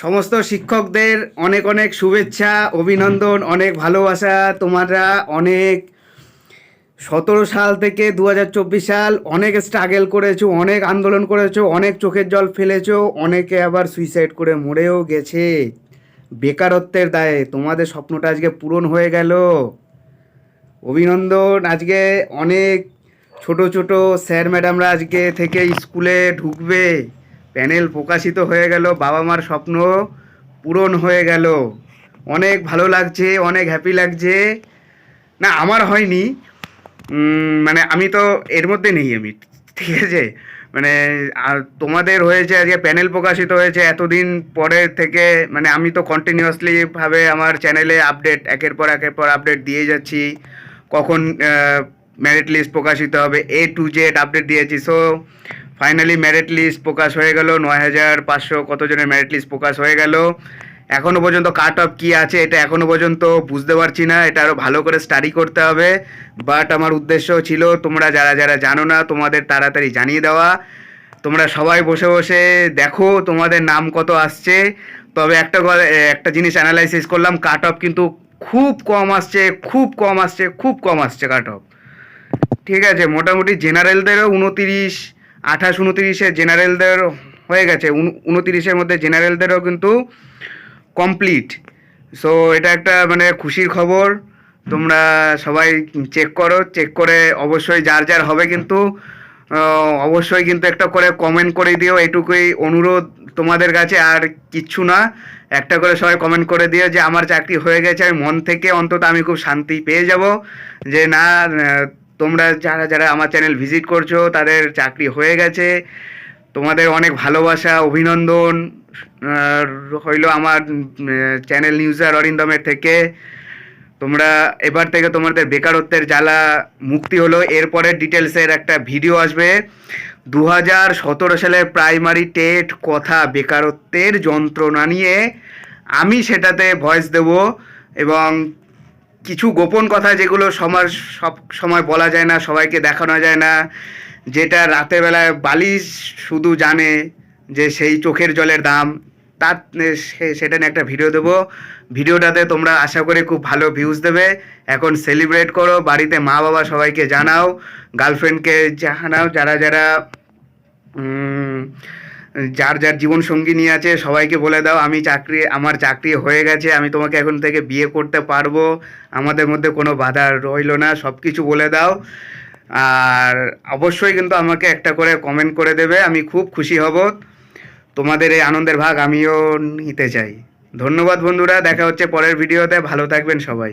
সমস্ত শিক্ষকদের অনেক অনেক শুভেচ্ছা, অভিনন্দন, অনেক ভালোবাসা। তোমরা অনেক 17 সাল থেকে 2024 সাল অনেক স্ট্রাগল করেছো, অনেক আন্দোলন করেছো, অনেক চোখের জল ফেলেছো, অনেকে আবার সুইসাইড করে মরেও গেছে বেকারত্বের দায়ে। তোমাদের স্বপ্নটা আজকে পূরণ হয়ে গেল। অভিনন্দন। আজকে অনেক ছোট ছোট স্যার ম্যাডামরা আজকে থেকে স্কুলে ঢুকবে, প্যানেল প্রকাশিত হয়ে গেল, বাবা মার স্বপ্ন পূরণ হয়ে গেল। অনেক ভালো লাগছে, অনেক হ্যাপি লাগছে। না, আমার হয়নি, মানে আমি তো এর মধ্যে নেই আমি, ঠিক আছে। মানে আর তোমাদের হয়েছে, আজকে প্যানেল প্রকাশিত হয়েছে এতদিন পরে থেকে। মানে আমি তো কন্টিনিউয়াসলি ভাবে আমার চ্যানেলে আপডেট একের পর আপডেট দিয়ে যাচ্ছি, কখন মেরিট লিস্ট প্রকাশিত হবে, A to Z আপডেট দিয়েছি। সো ফাইনালি মেরিট লিস্ট প্রকাশ হয়ে গেল, 9,500 কতজনের মেরিট লিস্ট প্রকাশ হয়ে গেল। এখনও পর্যন্ত কাট অফ কী আছে এটা এখনও পর্যন্ত বুঝতে পারছি না, এটা আরও ভালো করে স্টাডি করতে হবে। বাট আমার উদ্দেশ্য ছিল তোমরা যারা যারা জানো না তোমাদের তাড়াতাড়ি জানিয়ে দেওয়া। তোমরা সবাই বসে বসে দেখো তোমাদের নাম কত আসছে। তবে একটা জিনিস অ্যানালাইসিস করলাম, কাট অফ কিন্তু খুব কম আসছে, খুব কম আসছে, খুব কম আসছে কাট অফ। ঠিক আছে, মোটামুটি জেনারেলদেরও 29 জেনারেলদের হয়ে গেছে, 29-এর মধ্যে জেনারেলদেরও কিন্তু কমপ্লিট। সো এটা একটা মানে খুশির খবর। তোমরা সবাই চেক করো, চেক করে অবশ্যই যার যার হবে কিন্তু অবশ্যই কিন্তু একটা করে কমেন্ট করে দিও, এটুকুই অনুরোধ তোমাদের কাছে, আর কিচ্ছু না। একটা করে সবাই কমেন্ট করে দিও যে আমার চাকরি হয়ে গেছে। আমি মন থেকে অন্তত আমি খুব শান্তি পেয়ে যাব যে না, তোমরা যারা যারা আমার চ্যানেল ভিজিট করছো তাদের চাকরি হয়ে গেছে। তোমাদের অনেক ভালোবাসা, অভিনন্দন হইল আমার চ্যানেল নিউজার অরিন্দমের থেকে। তোমরা এবার থেকে তোমাদের বেকারত্বের জ্বালা মুক্তি হলো। এরপরে ডিটেলসের একটা ভিডিও আসবে, 2017 সালের প্রাইমারি টেট কথা বেকারত্বের যন্ত্রণা নিয়ে। আমি সেটাতে ভয়েস দেব, এবং কিছু গোপন কথা যেগুলো সব সময় বলা যায় না, সবাইকে দেখানো যায় না, যেটা রাতের বেলায় বালিশ শুধু জানে যে সেই চোখের জলের দাম, তার সেটা নিয়ে একটা ভিডিও দেবো। ভিডিওটাতে তোমরা আশা করি খুব ভালো ভিউজ দেবে। এখন সেলিব্রেট করো, বাড়িতে মা বাবা সবাইকে জানাও, গার্লফ্রেন্ডকে জানাও, যারা যারা যার যার জীবন সঙ্গী নিয়ে আছে সবাইকে বলে দাও আমার চাকরি হয়ে গেছে, আমি তোমাকে এখন থেকে বিয়ে করতে পারবো, আমাদের মধ্যে কোনো বাধা রইল না, সব কিছু বলে দাও। আর অবশ্যই কিন্তু আমাকে একটা করে কমেন্ট করে দেবে, আমি খুব খুশি হব। তোমাদের এই আনন্দের ভাগ আমিও নিতে চাই। ধন্যবাদ বন্ধুরা, দেখা হচ্ছে পরের ভিডিওতে, ভালো থাকবেন সবাই।